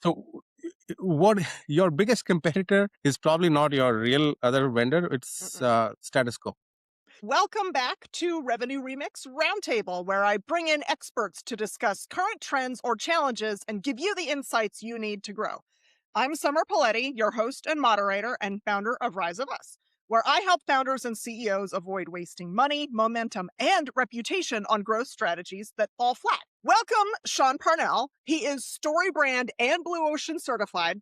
So what your biggest competitor is probably not your real other vendor. It's status quo. Welcome back to Revenue Remix Roundtable, where I bring in experts to discuss current trends or challenges and give you the insights you need to grow. I'm Summer Paletti, your host and moderator and founder of Rise of Us, where I help founders and CEOs avoid wasting money, momentum, and reputation on growth strategies that fall flat. Welcome, Sean Parnell. He is StoryBrand and Blue Ocean certified.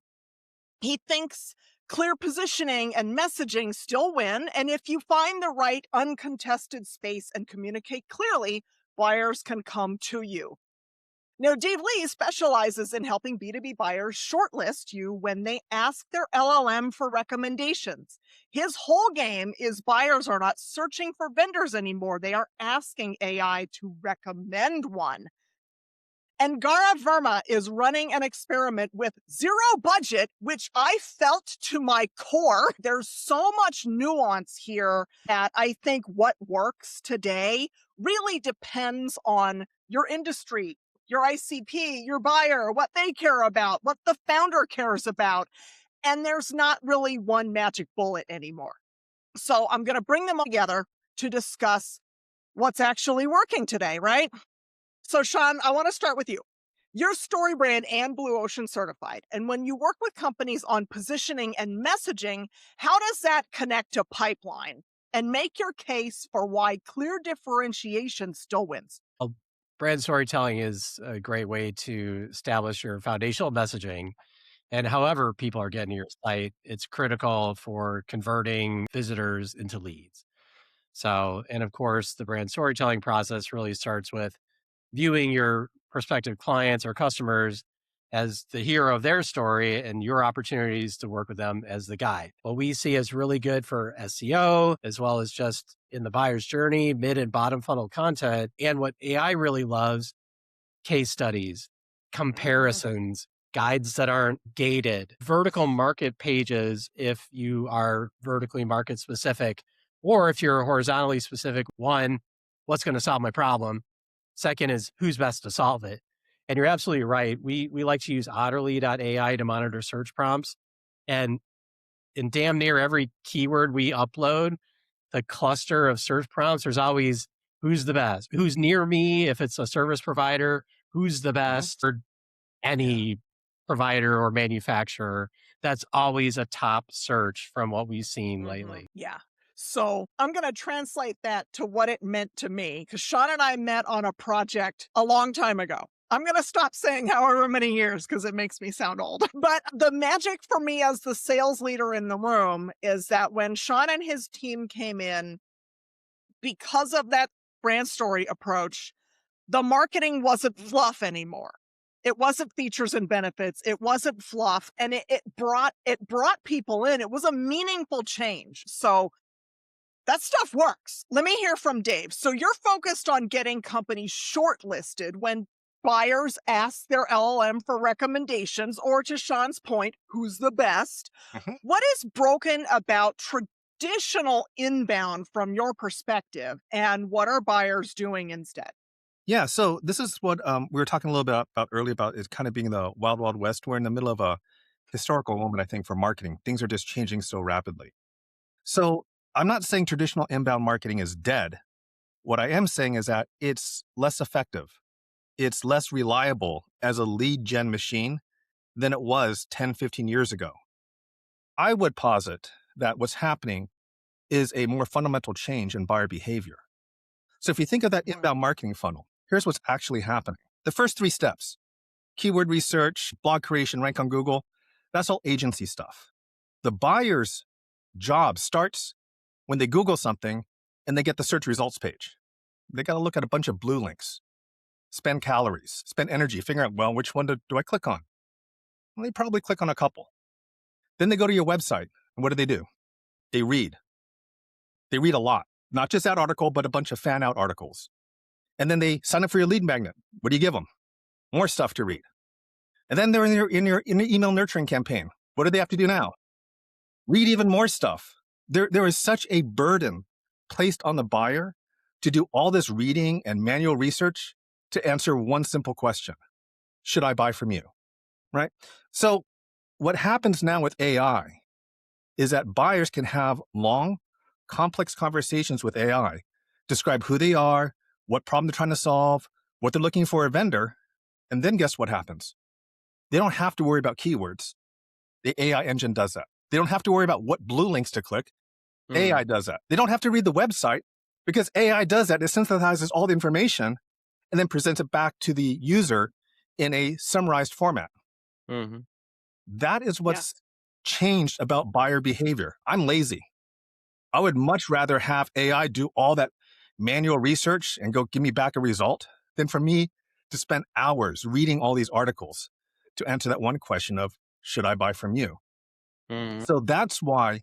He thinks clear positioning and messaging still win, and if you find the right uncontested space and communicate clearly, buyers can come to you. Now, Dave Lee specializes in helping B2B buyers shortlist you when they ask their LLM for recommendations. His whole game is buyers are not searching for vendors anymore. They are asking AI to recommend one. And Gaurav Verma is running an experiment with zero budget, which I felt to my core. There's so much nuance here that I think what works today really depends on your industry, your ICP, your buyer, what they care about, what the founder cares about. And there's not really one magic bullet anymore. So I'm going to bring them all together to discuss what's actually working today, right? So, Sean, I want to start with you. You're StoryBrand and Blue Ocean certified. And when you work with companies on positioning and messaging, how does that connect to pipeline and make your case for why clear differentiation still wins? Well, brand storytelling is a great way to establish your foundational messaging. And however people are getting to your site, it's critical for converting visitors into leads. So, and of course, the brand storytelling process really starts with viewing your prospective clients or customers as the hero of their story and your opportunities to work with them as the guide. What we see is really good for SEO, as well as just in the buyer's journey, mid and bottom funnel content. And what AI really loves, case studies, comparisons, guides that aren't gated, vertical market pages if you are vertically market specific, or if you're horizontally specific. One, what's going to solve my problem? Second is who's best to solve it. And you're absolutely right. We like to use Otterly.ai to monitor search prompts. And in damn near every keyword we upload, the cluster of search prompts, there's always who's the best, who's near me if it's a service provider, who's the best for any provider or manufacturer. That's always a top search from what we've seen lately. Yeah. So I'm going to translate that to what it meant to me, because Sean and I met on a project a long time ago. I'm going to stop saying however many years because it makes me sound old. But the magic for me as the sales leader in the room is that when Sean and his team came in, because of that brand story approach, the marketing wasn't fluff anymore. It wasn't features and benefits. It wasn't fluff. And it brought people in. It was a meaningful change. So that stuff works. Let me hear from Dave. So you're focused on getting companies shortlisted when buyers ask their LLM for recommendations, or to Sean's point, who's the best. What is broken about traditional inbound from your perspective, and what are buyers doing instead? Yeah, so this is what we were talking a little bit about earlier about it kind of being the wild, wild west. We're in the middle of a historical moment, I think, for marketing. Things are just changing so rapidly. So I'm not saying traditional inbound marketing is dead. What I am saying is that it's less effective. It's less reliable as a lead gen machine than it was 10, 15 years ago. I would posit that what's happening is a more fundamental change in buyer behavior. So if you think of that inbound marketing funnel, here's what's actually happening. The first 3 steps, keyword research, blog creation, rank on Google, that's all agency stuff. The buyer's job starts when they Google something and they get the search results page. They got to look at a bunch of blue links, spend calories, spend energy, figure out, well, which one do I click on? Well, they probably click on a couple. Then they go to your website, and what do? They read. They read a lot, not just that article, but a bunch of fan out articles. And then they sign up for your lead magnet. What do you give them? More stuff to read. And then they're in your email nurturing campaign. What do they have to do now? Read even more stuff. There is such a burden placed on the buyer to do all this reading and manual research to answer one simple question. Should I buy from you? right? So what happens now with AI is that buyers can have long, complex conversations with AI, describe who they are, what problem they're trying to solve, what they're looking for a vendor, and then guess what happens? They don't have to worry about keywords. The AI engine does that. They don't have to worry about what blue links to click. AI does that. They don't have to read the website because AI does that. It synthesizes all the information and then presents it back to the user in a summarized format. Mm-hmm. That is what's changed about buyer behavior. I'm lazy. I would much rather have AI do all that manual research and go give me back a result than for me to spend hours reading all these articles to answer that one question of, should I buy from you? Mm-hmm. So that's why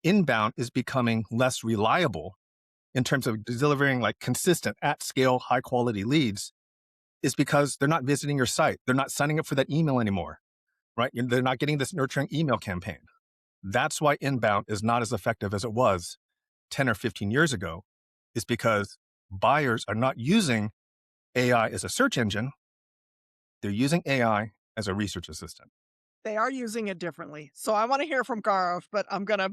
inbound is becoming less reliable in terms of delivering like consistent at scale, high quality leads, is because they're not visiting your site. They're not signing up for that email anymore, right? They're not getting this nurturing email campaign. That's why inbound is not as effective as it was 10 or 15 years ago, is because buyers are not using AI as a search engine. They're using AI as a research assistant. They are using it differently. So I want to hear from Gaurav, but I'm gonna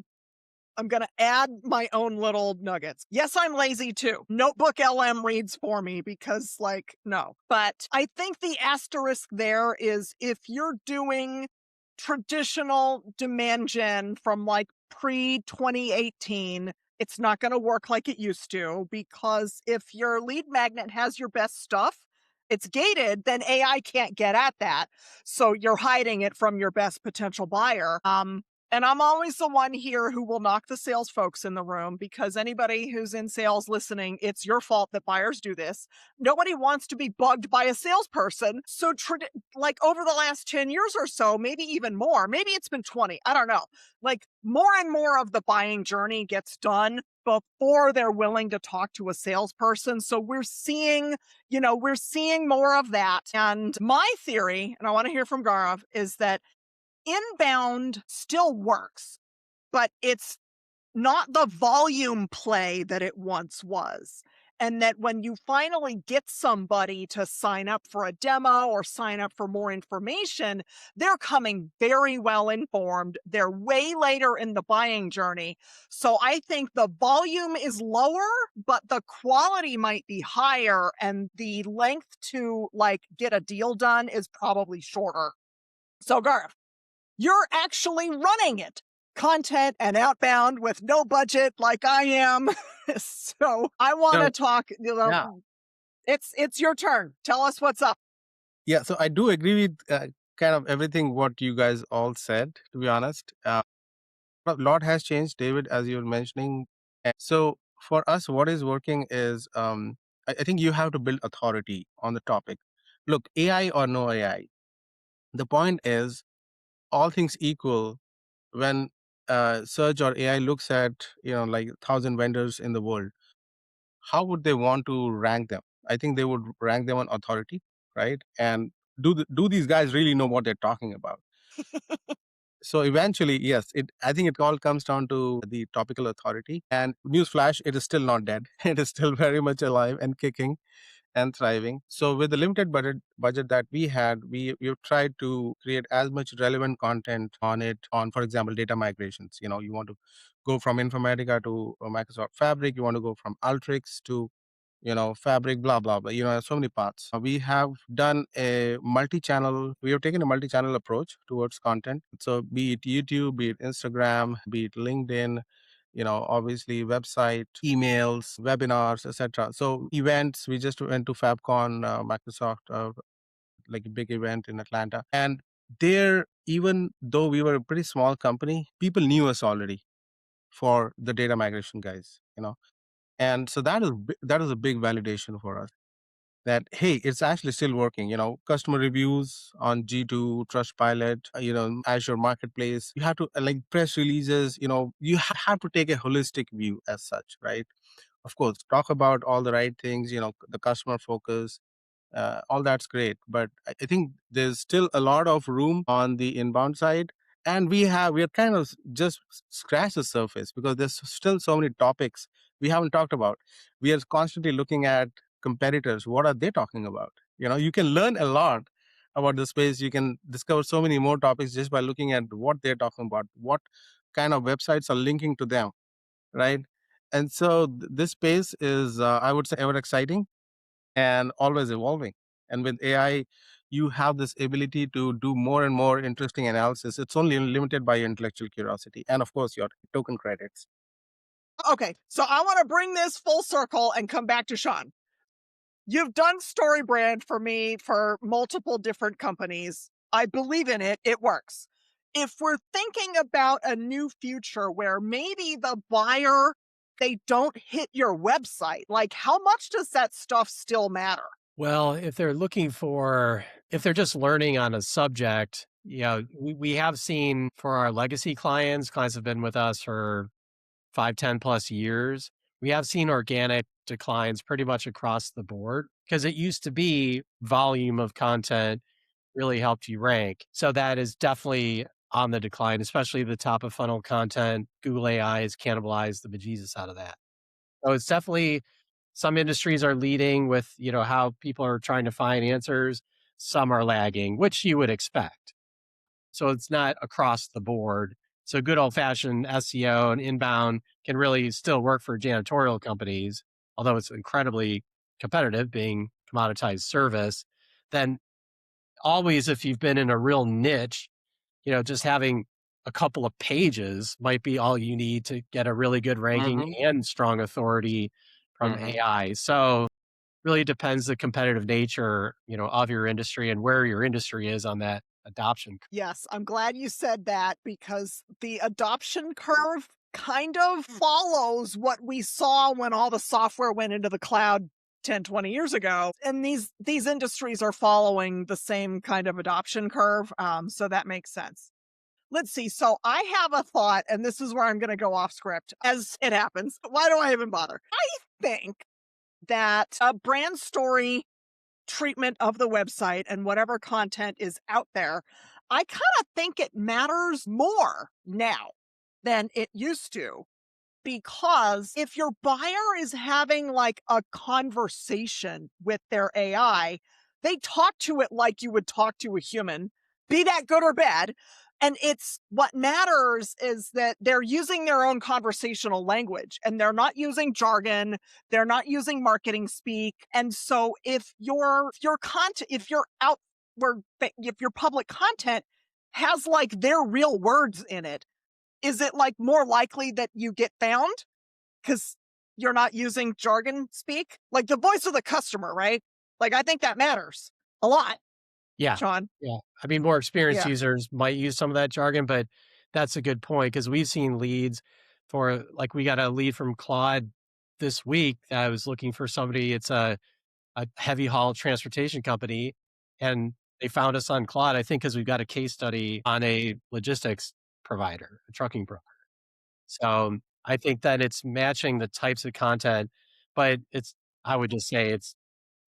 add my own little nuggets. Yes, I'm lazy too. Notebook LM reads for me because, like, no. But I think the asterisk there is if you're doing traditional demand gen from like pre 2018, it's not going to work like it used to, because if your lead magnet has your best stuff, it's gated, then AI can't get at that. So you're hiding it from your best potential buyer. And I'm always the one here who will knock the sales folks in the room, because anybody who's in sales listening, it's your fault that buyers do this. Nobody wants to be bugged by a salesperson. So like over the last 10 years or so, maybe even more, maybe it's been 20, I don't know. Like more and more of the buying journey gets done before they're willing to talk to a salesperson. So we're seeing more of that. And my theory, and I want to hear from Gaurav, is that inbound still works, but it's not the volume play that it once was. And that when you finally get somebody to sign up for a demo or sign up for more information, they're coming very well informed. They're way later in the buying journey. So I think the volume is lower, but the quality might be higher, and the length to like get a deal done is probably shorter. So Garth, you're actually running it, content and outbound with no budget like I am. So I want to talk, it's your turn. Tell us what's up. Yeah, so I do agree with kind of everything what you guys all said, to be honest. A lot has changed, David, as you were mentioning. And so for us, what is working is I think you have to build authority on the topic. Look, AI or no AI, the point is, all things equal, when search or AI looks at, like 1,000 vendors in the world, how would they want to rank them? I think they would rank them on authority, right? And do these guys really know what they're talking about? So eventually, yes, I think it all comes down to the topical authority. And newsflash, it is still not dead. It is still very much alive and kicking and thriving. So with the limited budget that we had, we've tried to create as much relevant content on it, on, for example, data migrations. You want to go from Informatica to Microsoft Fabric. You want to go from Alteryx to Fabric, blah, blah, blah, so many paths. We have done we have taken a multi-channel approach towards content. So be it YouTube, be it Instagram, be it LinkedIn, obviously website, emails, webinars, etc. So events, we just went to FabCon, Microsoft, like a big event in Atlanta. And there, even though we were a pretty small company, people knew us already for the data migration guys. And so that is a big validation for us, that, hey, it's actually still working. Customer reviews on G2, Trustpilot, Azure Marketplace. You have to like press releases, you have to take a holistic view as such, right? Of course, talk about all the right things, the customer focus, all that's great. But I think there's still a lot of room on the inbound side. And we are kind of just scratched the surface, because there's still so many topics we haven't talked about. We are constantly looking at competitors. What are they talking about? You can learn a lot, about the space. You can discover so many more topics just by looking at what they're talking about, what kind of websites are linking to them, right? And so this space is, I would say, ever exciting and always evolving. And with AI, you have this ability to do more and more interesting analysis. It's only limited by your intellectual curiosity and, of course, your token credits. Okay, so I want to bring this full circle and come back to Sean. You've done StoryBrand for me for multiple different companies. I believe in it. It works. If we're thinking about a new future where maybe the buyer, they don't hit your website, like how much does that stuff still matter? Well, if they're just learning on a subject, we have seen for our legacy clients have been with us for 5, 10 plus years. We have seen organic declines pretty much across the board because it used to be volume of content really helped you rank. So that is definitely on the decline, especially the top of funnel content. Google AI has cannibalized the bejesus out of that. So it's definitely some industries are leading with, how people are trying to find answers. Some are lagging, which you would expect. So it's not across the board. So good old fashioned SEO and inbound can really still work for janitorial companies, although it's incredibly competitive being commoditized service. Then always, if you've been in a real niche, just having a couple of pages might be all you need to get a really good ranking Hmm. and strong authority from Hmm. AI. So really depends the competitive nature, of your industry and where your industry is on that adoption curve. Yes, I'm glad you said that because the adoption curve kind of follows what we saw when all the software went into the cloud 10, 20 years ago. And these industries are following the same kind of adoption curve. So that makes sense. Let's see. So I have a thought, and this is where I'm going to go off script as it happens. Why do I even bother? I think that a brand story treatment of the website and whatever content is out there, I kind of think it matters more now than it used to. Because if your buyer is having like a conversation with their AI, they talk to it like you would talk to a human, be that good or bad. And it's what matters is that they're using their own conversational language and they're not using jargon. They're not using marketing speak. And so if your content, if you're out where, if your public content has like their real words in it, is it like more likely that you get found because you're not using jargon speak? Like the voice of the customer, right? Like I think that matters a lot, Yeah. Sean. Yeah. I mean, more experienced Yeah. users might use some of that jargon, but that's a good point because we've seen leads for like we got a lead from Claude this week that was looking for somebody. It's a heavy haul transportation company. And they found us on Claude, I think, because we've got a case study on a logistics provider, a trucking provider. So I think that it's matching the types of content, but I would just say it's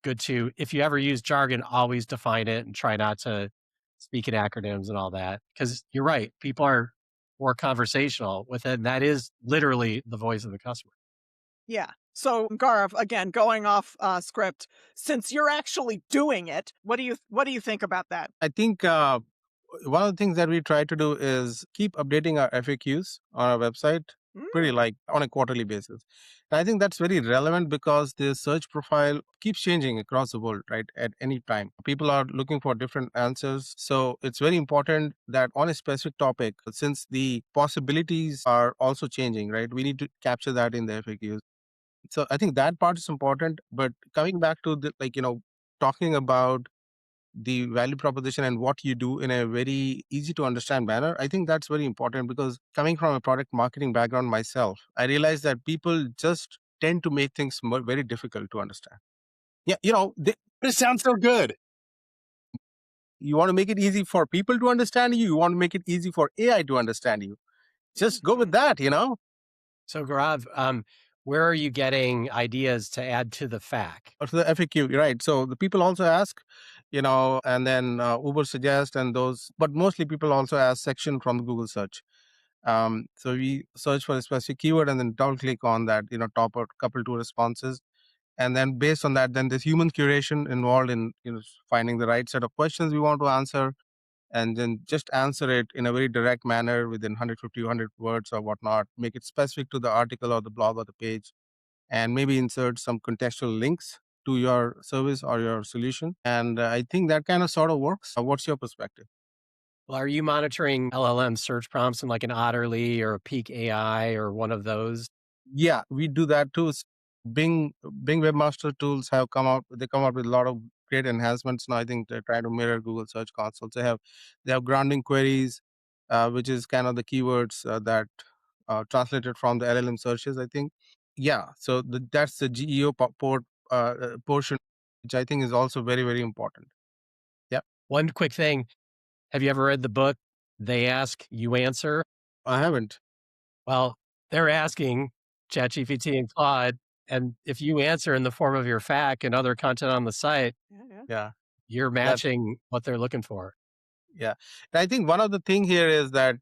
good to, if you ever use jargon, always define it and try not to speak in acronyms and all that. Cause you're right. People are more conversational with it. And that is literally the voice of the customer. Yeah. So Gaurav, again, going off script, since you're actually doing it, what do you think about that? I think one of the things that we try to do is keep updating our FAQs on our website pretty Mm, like on a quarterly basis. And I think that's very relevant because the search profile keeps changing across the world, right? At any time. People are looking for different answers. So it's very important that on a specific topic, since the possibilities are also changing, right? We need to capture that in the FAQs. So I think that part is important. But coming back to the talking about the value proposition and what you do in a very easy to understand manner, I think that's very important because coming from a product marketing background myself, I realize that people just tend to make things very difficult to understand. Yeah, But it sounds so good. you want to make it easy for people to understand you. You want to make it easy for AI to understand you. Just go with mhm. that. So Gaurav, where are you getting ideas to add to the FAQ? Or to the FAQ, right? So the people also ask, and then Uber suggest and those, but mostly people also ask section from Google search. So we search for a specific keyword and then double click on that, top or couple two responses. And then based on that, then there's human curation involved in finding the right set of questions we want to answer, and then just answer it in a very direct manner within 150, 100 words or whatnot. Make it specific to the article or the blog or the page, and maybe insert some contextual links to your service or your solution. And I think that kind of sort of works. What's your perspective? Well, are you monitoring LLM search prompts in like an Otterly or a Peak AI or one of those? Yeah, we do that too. Bing Webmaster Tools have come out. They come out with a lot of great enhancements now. I think they're trying to mirror Google Search Console. They have grounding queries, which is kind of the keywords that translated from the LLM searches, I think. Yeah, so that's the GEO portion, which I think is also very, very important. Yeah, One quick thing. Have you ever read the book, They Ask, You Answer? I haven't. Well, they're asking ChatGPT and Claude, and if you answer in the form of your FAQ and other content on the site, Yeah. you're That matching what they're looking for. Yeah. And I think one of the thing here is that,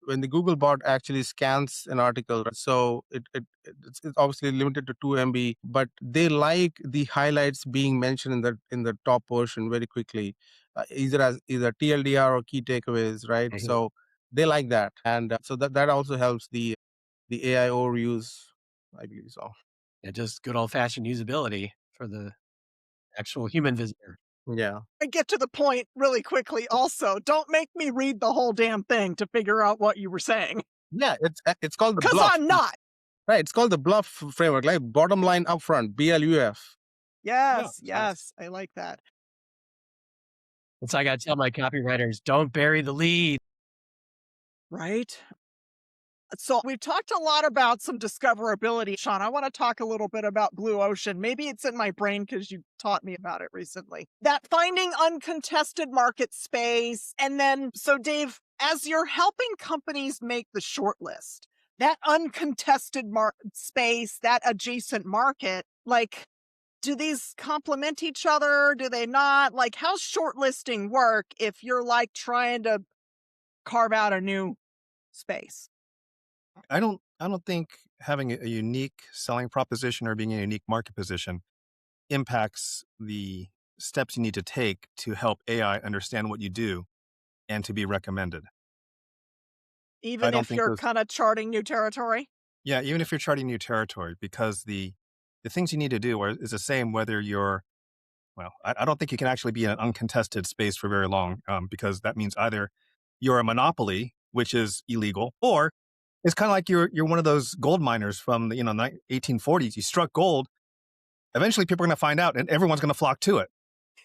when the Google bot actually scans an article, right, so it's obviously limited to 2 MB, but they like the highlights being mentioned in the top portion very quickly, either TLDR or key takeaways, right? Mhm. So they like that. And so that also helps the AI overviews, I believe so. Yeah, just good old fashioned usability for the actual human visitor. Yeah. I get to the point really quickly also. Don't make me read the whole damn thing to figure out what you were saying. Yeah, it's called the Because bluff. I'm not. Right, it's called the bluff framework, like bottom line upfront, BLUF. Yes, it's nice. yes. I like that. It's like I tell my copywriters, don't bury the lead. Right? So we've talked a lot about some discoverability. Sean, I want to talk a little bit about Blue Ocean. Maybe it's in my brain because you taught me about it recently. That finding uncontested market space. And then, so Dave, as you're helping companies make the shortlist, that uncontested space, that adjacent market, like, do these complement each other? Do they not? Like, how's shortlisting work if you're like trying to carve out a new space? I don't think having a unique selling proposition or being in a unique market position impacts the steps you need to take to help AI understand what you do and to be recommended. I Even don't if think you're those kind of charting new territory? Yeah, even if you're charting new territory, because the things you need to do is the same whether you're I don't think you can actually be in an uncontested space for very long, because that means either you're a monopoly, which is illegal, or it's kind of like you're one of those gold miners from the 1840s. You struck gold. Eventually, people are going to find out, and everyone's going to flock to it.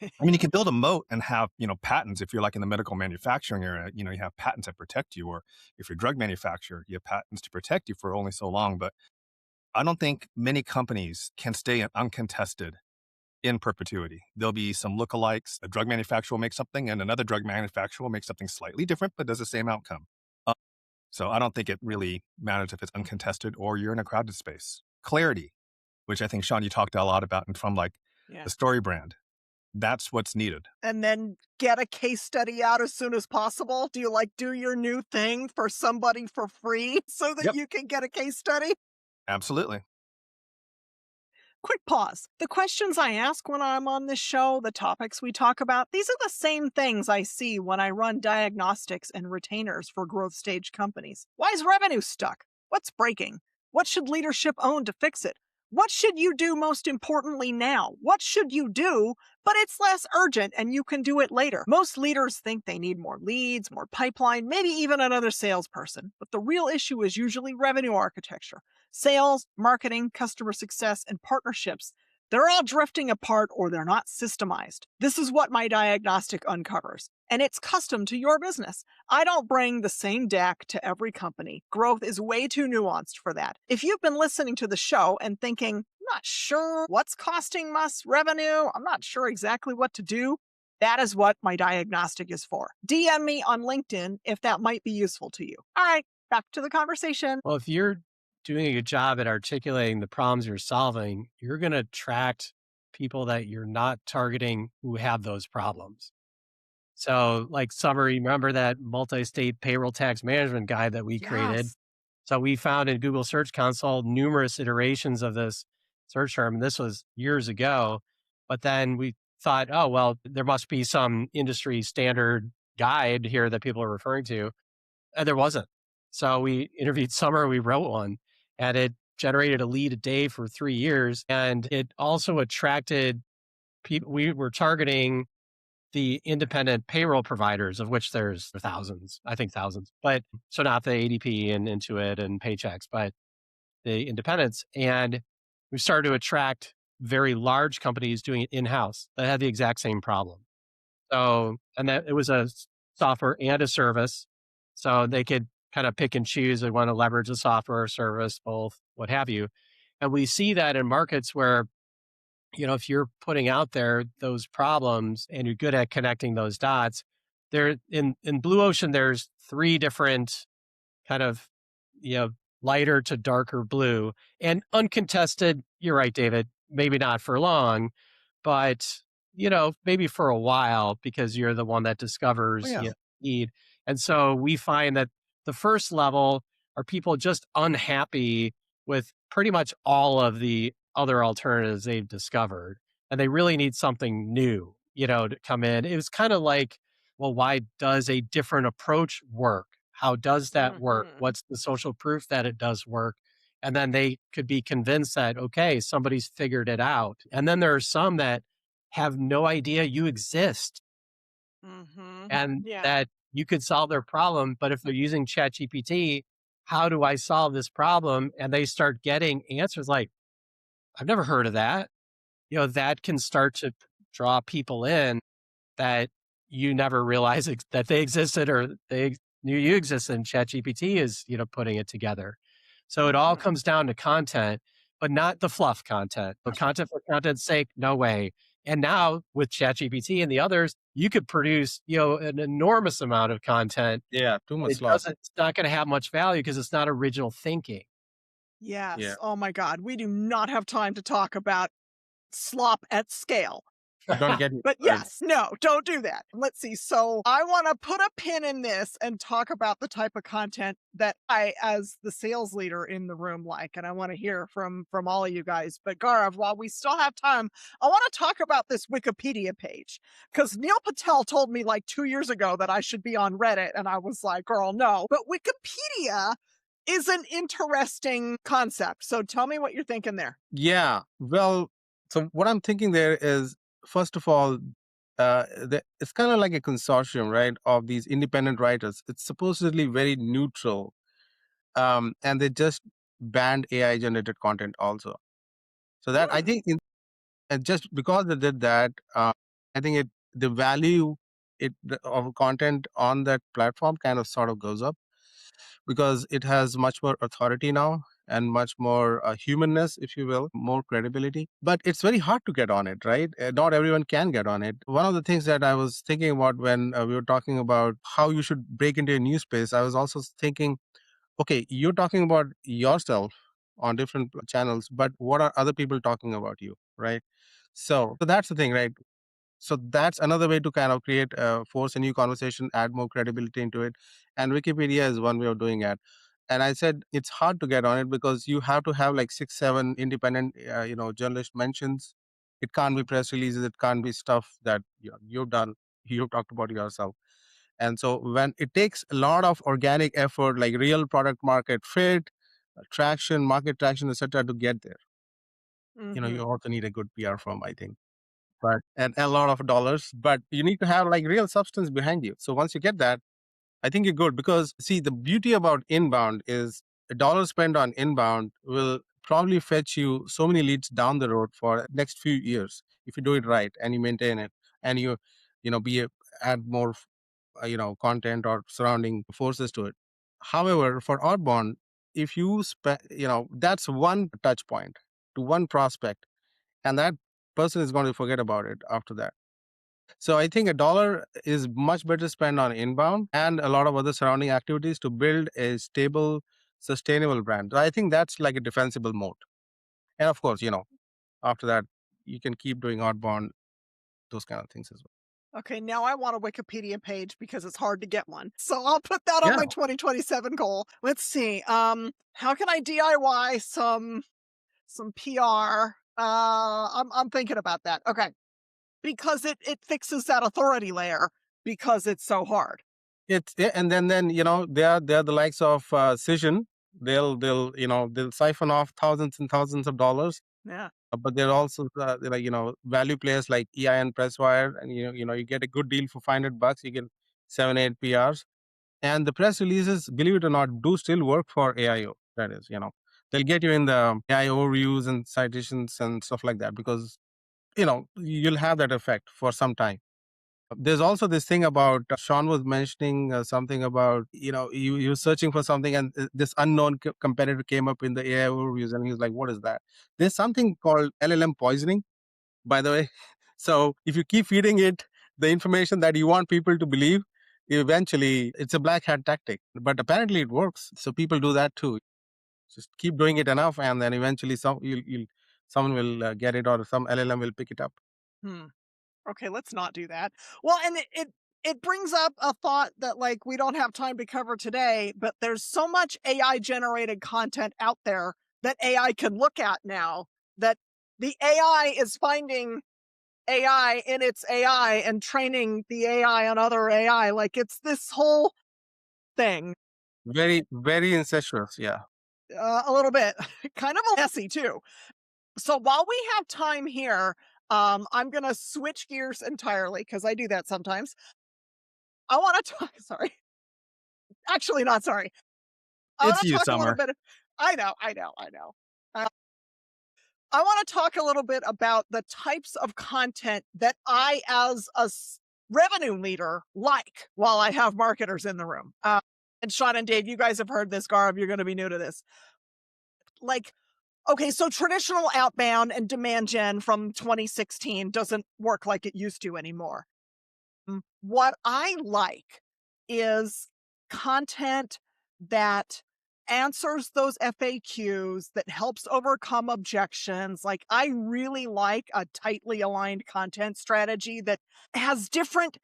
I mean, you can build a moat and have patents if you're like in the medical manufacturing area. You have patents that protect you, or if you're a drug manufacturer, you have patents to protect you for only so long. But I don't think many companies can stay uncontested in perpetuity. There'll be some lookalikes. A drug manufacturer will make something, and another drug manufacturer will make something slightly different, but does the same outcome. So I don't think it really matters if it's uncontested or you're in a crowded space. Clarity, which I think, Sean, you talked a lot about, and from like Yeah. the story brand, that's what's needed. And then get a case study out as soon as possible? Do you do your new thing for somebody for free so that Yep. you can get a case study? Absolutely. Quick pause. The questions I ask when I'm on this show, the topics we talk about, these are the same things I see when I run diagnostics and retainers for growth stage companies. Why is revenue stuck? What's breaking? What should leadership own to fix it? What should you do most importantly now? What should you do, but it's less urgent and you can do it later? Most leaders think they need more leads, more pipeline, maybe even another salesperson. But the real issue is usually revenue architecture. Sales, marketing, customer success, and partnerships, they're all drifting apart or they're not systemized. This is what my diagnostic uncovers, and it's custom to your business. I don't bring the same deck to every company. Growth is way too nuanced for that. If you've been listening to the show and thinking, I'm not sure what's costing us revenue, I'm not sure exactly what to do, that is what my diagnostic is for. DM me on LinkedIn if that might be useful to you. All right, back to the conversation. Well, if you're doing a good job at articulating the problems you're solving, you're going to attract people that you're not targeting who have those problems. So, like summary, remember that multi-state payroll tax management guide that we created? Yes. So we found in Google Search Console numerous iterations of this search term. And this was years ago. But then we thought, oh, well, there must be some industry standard guide here that people are referring to. And there wasn't. So we interviewed Summer, we wrote one, and it generated a lead a day for 3 years. And it also attracted people. We were targeting the independent payroll providers, of which there's thousands, I think thousands, but so not the ADP and Intuit and Paychecks, but the independents. And we started to attract very large companies doing it in-house that had the exact same problem. So, and that it was a software and a service. So they could kind of pick and choose. They want to leverage the software or service, both, what have you. And we see that in markets where, if you're putting out there those problems and you're good at connecting those dots, there in Blue Ocean, there's three different kind of, lighter to darker blue and uncontested. You're right, David. Maybe not for long, but maybe for a while because you're the one that Oh, discovers yeah. need. And so we find that the first level are people just unhappy with pretty much all of the other alternatives they've discovered. And they really need something new, to come in. It was kind of like, well, why does a different approach work? How does that work? Mhm. What's the social proof that it does work? And then they could be convinced that, okay, somebody's figured it out. And then there are some that have no idea you exist Mhm. and Yeah. that you could solve their problem. But if they're using ChatGPT, how do I solve this problem? And they start getting answers like, I've never heard of that. That can start to draw people in that you never realized that they existed or they knew you existed, and ChatGPT is, putting it together. So it all Mhm. comes down to content, but not the fluff content. So Gotcha. content for content's sake, no way. And now with ChatGPT and the others, you could produce, an enormous amount of content. Yeah, too much It slop. doesn't, it's not going to have much value because it's not original thinking. Yeah. Yes. Oh my God. We do not have time to talk about slop at scale. Don't get me But started. yes, no, don't do that. Let's see. So I want to put a pin in this and talk about the type of content that I, as the sales leader in the room, like, and I want to hear from all of you guys. But Gaurav, while we still have time, I want to talk about this Wikipedia page because Neil Patel told me like 2 years ago that I should be on Reddit, and I was like, girl, no. But Wikipedia is an interesting concept. So tell me what you're thinking there. Yeah. Well, so what I'm thinking there is, first of all, it's kind of like a consortium, right, of these independent writers. It's supposedly very neutral, and they just banned AI generated content also. So that I Hmm. think, and just because they did that, I think the value of content on that platform kind of sort of goes up because it has much more authority now and much more humanness, if you will, more credibility. But it's very hard to get on it, right? Not everyone can get on it. One of the things that I was thinking about when we were talking about how you should break into a new space, I was also thinking, okay, you're talking about yourself on different channels, but what are other people talking about you, right? So that's the thing, right? So that's another way to kind of create force a new conversation, add more credibility into it. And Wikipedia is one way of doing it. And I said it's hard to get on it because you have to have like 6 7 independent journalist mentions. It can't be press releases, it can't be stuff that you've done, you've talked about yourself. And so when it takes a lot of organic effort, like real product market fit, traction, market traction, etc., to get there, you Hmm. also need a good PR firm, I think, but and a lot of dollars, but you need to have like real substance behind you. So once you get that, I think you're good, because see, the beauty about inbound is a dollar spent on inbound will probably fetch you so many leads down the road for next few years if you do it right and you maintain it, and add more content or surrounding forces to it. However, for outbound, if you that's one touch point to one prospect, and that person is going to forget about it after that. So I think a dollar is much better spent on inbound and a lot of other surrounding activities to build a stable, sustainable brand. So I think that's like a defensible moat. And of course, after that, you can keep doing outbound, those kind of things as Okay, now I want a Wikipedia page because it's hard to get one. So I'll put that on well. my 2027 goal. Let's see. How can I DIY some PR I'm thinking about that. Okay. Because it fixes that authority layer because it's so hard. It's yeah, and then they are the likes of Cision. They'll siphon off thousands and thousands of dollars. Yeah. But there are also they're like value players like EI and Presswire, and you get a good deal for $500. You get 7 8 PRs, and the press releases, believe it or not, do still work for AIO. That is, they'll get you in the AIO reviews and citations and stuff like that because you'll have that effect for some time. There's also this thing about Sean was mentioning something about you searching for something and this unknown competitor came up in the AI overviews and he was like, "What is that?" There's something called LLM poisoning, by the way. So if you keep feeding it the information that you want people to believe, eventually it's a black hat tactic. But apparently it works. So people do that too. Just keep doing it enough, and then eventually someone will get it, or some LLM will pick it up. Hmm. Okay, let's not do that. Well, and it brings up a thought that like we don't have time to cover today, but there's so much AI generated content out there that AI can look at now that the AI is finding AI in its AI and training the AI on other AI. Like it's this whole thing, Very, very incestuous. Yeah. a little bit kind of messy too. So while we have time here, I'm gonna switch gears entirely because I do that sometimes. I want to talk. Sorry, actually, not sorry. I It's want to you, talk a little Summer. bit. I know. Uh, I want to talk a little bit about the types of content that I, as a revenue leader, like while I have marketers in the room. And Sean and Dave, you guys have heard this. Gaurav, you're going to be new to this. Like, okay, so traditional outbound and demand gen from 2016 doesn't work like it used to anymore. What I like is content that answers those FAQs, that helps overcome objections. Like, I really like a tightly aligned content strategy that has different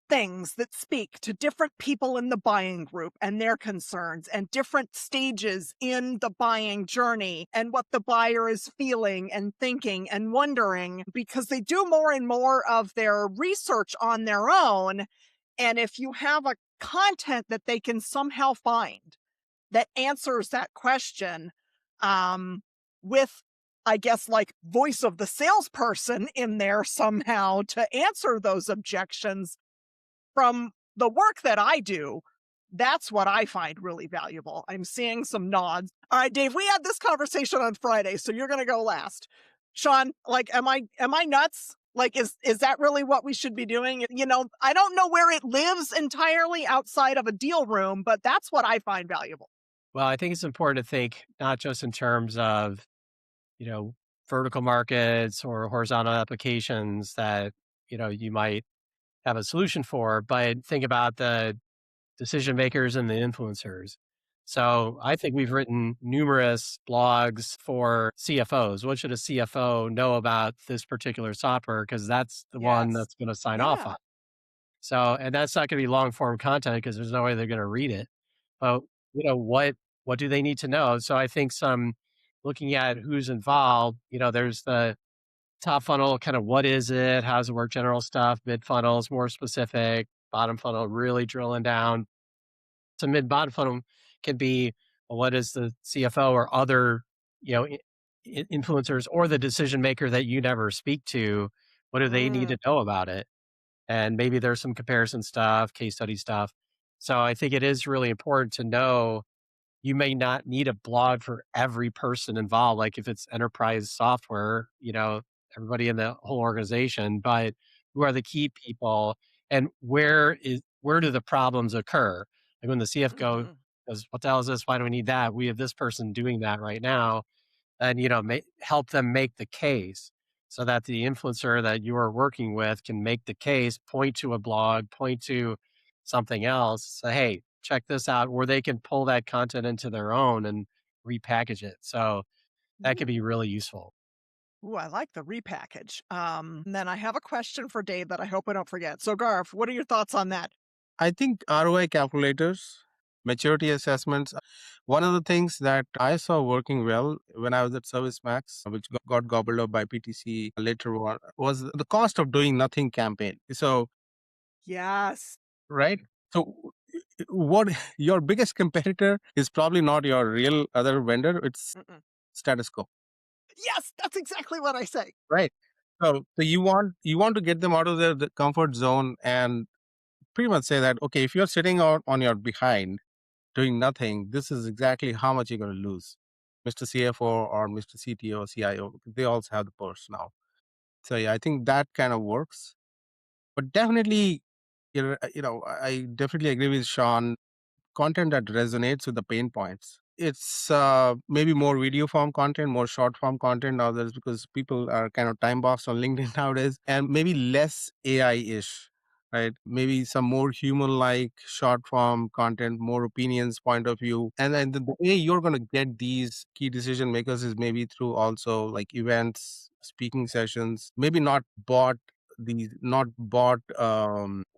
things that speak to different people in the buying group and their concerns and different stages in the buying journey and what the buyer is feeling and thinking and wondering, because they do more and more of their research on their own. And if you have a content that they can somehow find that answers that question, with, I guess, like voice of the salesperson in there somehow to answer those objections, from the work that I do, that's what I find really valuable. I'm seeing some nods. All right, Dave, we had this conversation on Friday, so you're going to go last. Sean, like, am I nuts? Like, is that really what we should be doing? I don't know where it lives entirely outside of a deal room, but that's what I find valuable. Well, I think it's important to think not just in terms of, you know, vertical markets or horizontal applications that, you might have a solution for, but think about the decision makers and the influencers. So I think we've written numerous blogs for CFOs. What should a CFO know about this particular software? Because that's the one Yes. that's going to sign off Yeah. on. So, and that's not going to be long form content because there's no way they're going to read it. But what do they need to know? So I think some looking at who's involved. There's the top funnel, kind of what is it? How does it work? General stuff. Mid funnel is more specific. Bottom funnel, really drilling down. So mid bottom funnel can be, well, what is the CFO or other, influencers or the decision maker that you never speak to? What do they need Mm. to know about it? And maybe there's some comparison stuff, case study stuff. So I think it is really important to know you may not need a blog for every person involved. Like if it's enterprise software, everybody in the whole organization, but who are the key people and where do the problems occur? Like when the CFO Mhm. goes, what the hell is this? Why do we need that? We have this person doing that right now. And, help them make the case so that the influencer that you are working with can make the case, point to a blog, point to something else, say, hey, check this out, or they can pull that content into their own and repackage it. So that could be really useful. Ooh, I like the repackage. Then I have a question for Dave that I hope I don't forget. So, Garf, what are your thoughts on that? I think ROI calculators maturity assessments. One of the things that I saw working well when I was at ServiceMax, which got gobbled up by PTC later on, was the cost of doing nothing campaign. So, Yes. right? So, what your biggest competitor is probably not your real other vendor, it's Mm-mm. status quo. Yes, that's exactly what I say. Right. So you want to get them out of the comfort zone and pretty much say that, okay, if you're sitting out on your behind doing nothing, this is exactly how much you're going to lose. Mr. CFO or Mr. CTO, CIO, they also have the purse now. So yeah, I think that kind of works. But definitely, I definitely agree with Sean. Content that resonates with the pain points. It's maybe more video form content, more short form content nowadays because people are kind of time boxed on LinkedIn nowadays, and maybe less AI-ish, right? Maybe some more human-like short form content, more opinions, point of view, and then the way you're going to get these key decision makers is maybe through also like events, speaking sessions, maybe not bought what do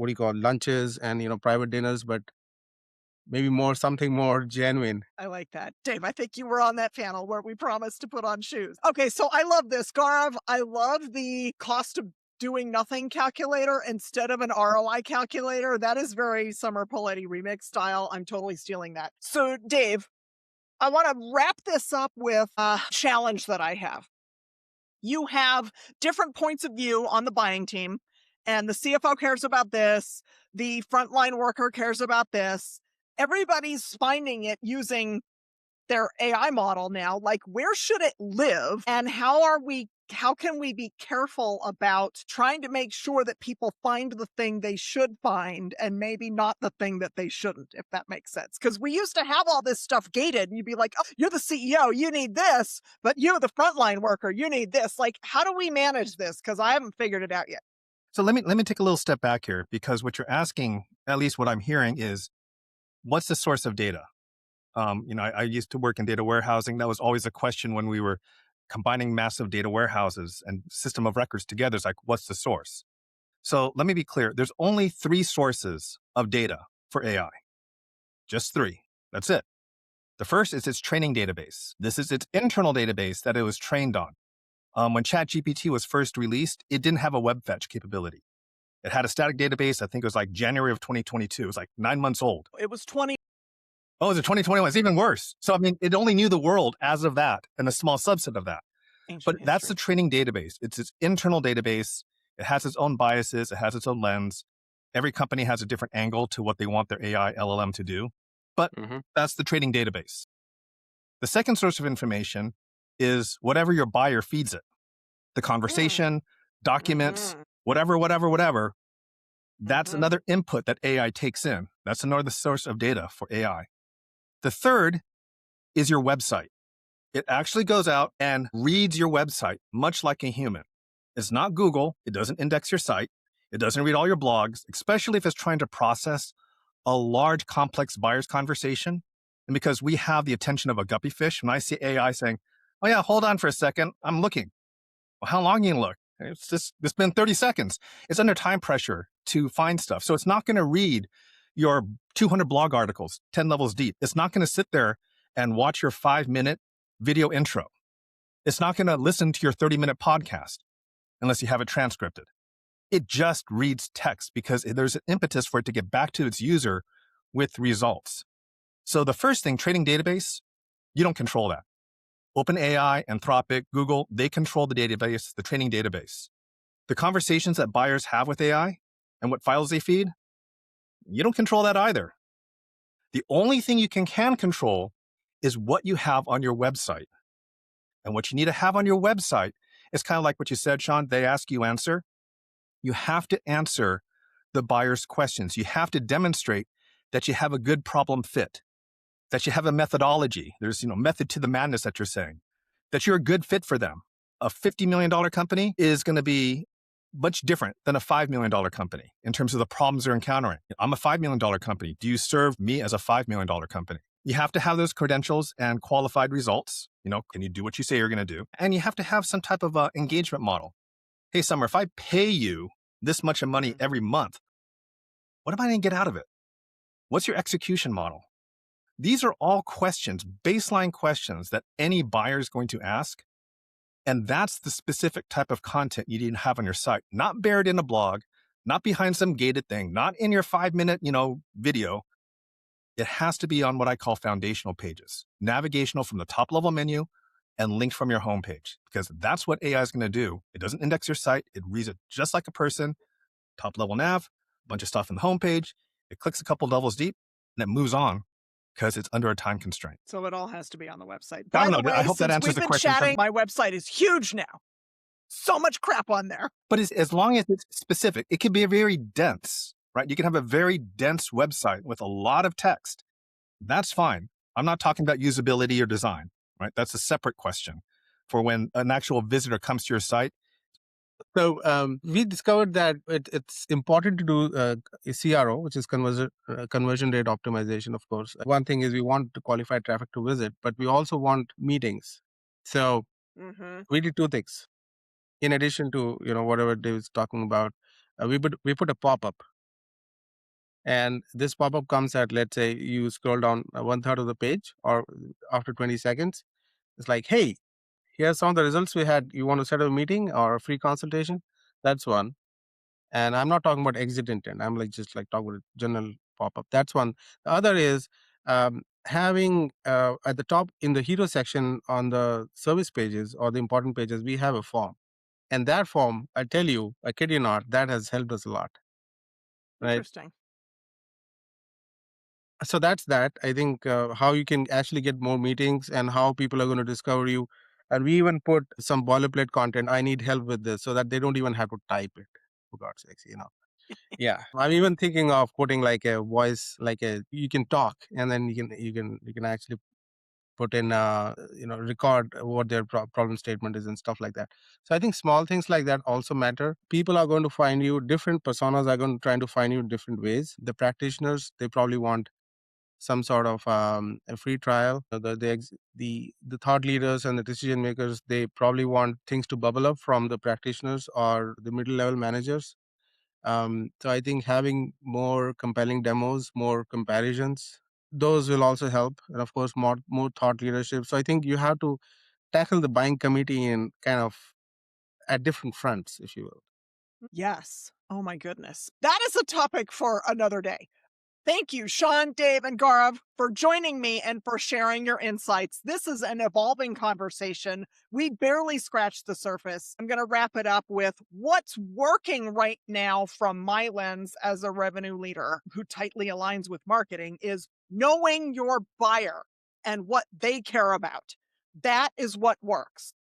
you call lunches and private dinners, but maybe something more genuine. I like that. Dave, I think you were on that panel where we promised to put on shoes. Okay, so I love this. Gaurav, I love the cost of doing nothing calculator instead of an ROI calculator. That is very Summer Poletti remix style. I'm totally stealing that. So, Dave, I want to wrap this up with a challenge that I have. You have different points of view on the buying team, and the CFO cares about this, the frontline worker cares about this. Everybody's finding it using their AI model now. Like, where should it live, and how can we be careful about trying to make sure that people find the thing they should find and maybe not the thing that they shouldn't, if that makes sense? Because we used to have all this stuff gated and you'd be like, oh, you're the CEO, you need this, but you, the frontline worker, you need this. Like, how do we manage this? Because I haven't figured it out yet. So let me take a little step back here, because what you're asking, at least what I'm hearing, is what's the source of data? I used to work in data warehousing. That was always a question when we were combining massive data warehouses and system of records together. It's like, what's the source? So let me be clear. There's only 3 sources of data for AI. Just 3. That's it. The first is its training database. This is its internal database that it was trained on. When ChatGPT was first released, it didn't have a web fetch capability. It had a static database. I think it was like January of 2022. It was like 9 months old. It was 20. Oh, is it 2021? It's even worse. So, I mean, it only knew the world as of that and a small subset of that. But that's the training database. It's its internal database. It has its own biases. It has its own lens. Every company has a different angle to what they want their AI LLM to do. But that's the training database. The second source of information is whatever your buyer feeds it. The conversation, documents, whatever. That's another input that AI takes in. That's another source of data for AI. The third is your website. It actually goes out and reads your website, much like a human. It's not Google. It doesn't index your site. It doesn't read all your blogs, especially if it's trying to process a large, complex buyer's conversation. And because we have the attention of a guppy fish, when I see AI saying, oh yeah, hold on for a second, I'm looking. Well, how long are you going to look? It's been 30 seconds. It's under time pressure to find stuff. So it's not going to read your 200 blog articles, 10 levels deep. It's not going to sit there and watch your 5-minute video intro. It's not going to listen to your 30-minute podcast unless you have it transcripted. It just reads text because there's an impetus for it to get back to its user with results. So the first thing, training database, you don't control that. OpenAI, Anthropic, Google, they control the database, the training database. The conversations that buyers have with AI and what files they feed, you don't control that either. The only thing you can control is what you have on your website. And what you need to have on your website is kind of like what you said, Sean. They ask, you answer. You have to answer the buyer's questions. You have to demonstrate that you have a good problem fit, that you have a methodology. There's, method to the madness that you're saying, that you're a good fit for them. A $50 million company is going to be much different than a $5 million company in terms of the problems they're encountering. I'm a $5 million company. Do you serve me as a $5 million company? You have to have those credentials and qualified results. Can you do what you say you're going to do? And you have to have some type of engagement model. Hey, Summer, if I pay you this much of money every month, what am I going to get out of it? What's your execution model? These are all questions, baseline questions that any buyer is going to ask. And that's the specific type of content you need to have on your site, not buried in a blog, not behind some gated thing, not in your 5-minute, video. It has to be on what I call foundational pages, navigational from the top level menu and linked from your homepage, because that's what AI is going to do. It doesn't index your site. It reads it just like a person, top level nav, a bunch of stuff in the homepage. It clicks a couple levels deep and it moves on because it's under a time constraint. So it all has to be on the website. I By don't the know. I way, hope that since answers we've the been question. chatting, my website is huge now. So much crap on there. But as long as it's specific, it can be very dense, right? You can have a very dense website with a lot of text. That's fine. I'm not talking about usability or design, right? That's a separate question for when an actual visitor comes to your site. So we discovered that it's important to do a CRO, which is conversion rate optimization, of course. One thing is we want to qualify traffic to visit, but we also want meetings. So we did two things. In addition to whatever David's talking about, we put a pop-up. And this pop-up comes at, let's say, you scroll down 1/3 of the page, or after 20 seconds, it's like, hey, here's some of the results we had. You want to set up a meeting or a free consultation? That's one. And I'm not talking about exit intent. I'm just talking about a general pop-up. That's one. The other is having at the top in the hero section on the service pages or the important pages, we have a form. And that form, I tell you, I kid you not, that has helped us a lot. Right? Interesting. So that's that. I think how you can actually get more meetings and how people are going to discover you. And we even put some boilerplate content. I need help with this, so that they don't even have to type it. For God's sakes, Yeah, I'm even thinking of putting like a voice, you can talk, and then you can actually put in record what their problem statement is and stuff like that. So I think small things like that also matter. People are going to find you, different personas are going to try to find you in different ways. The practitioners, they probably want some sort of a free trial. The thought leaders and the decision makers, they probably want things to bubble up from the practitioners or the middle level managers. So I think having more compelling demos, more comparisons, those will also help. And of course, more thought leadership. So I think you have to tackle the buying committee in kind of at different fronts, if you will. Yes. Oh my goodness. That is a topic for another day. Thank you, Sean, Dave, and Gaurav, for joining me and for sharing your insights. This is an evolving conversation. We barely scratched the surface. I'm going to wrap it up with what's working right now from my lens as a revenue leader who tightly aligns with marketing is knowing your buyer and what they care about. That is what works.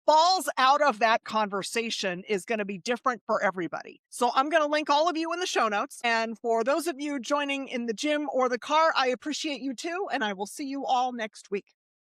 Falls out of that conversation is going to be different for everybody. So I'm going to link all of you in the show notes. And for those of you joining in the gym or the car, I appreciate you too. And I will see you all next week.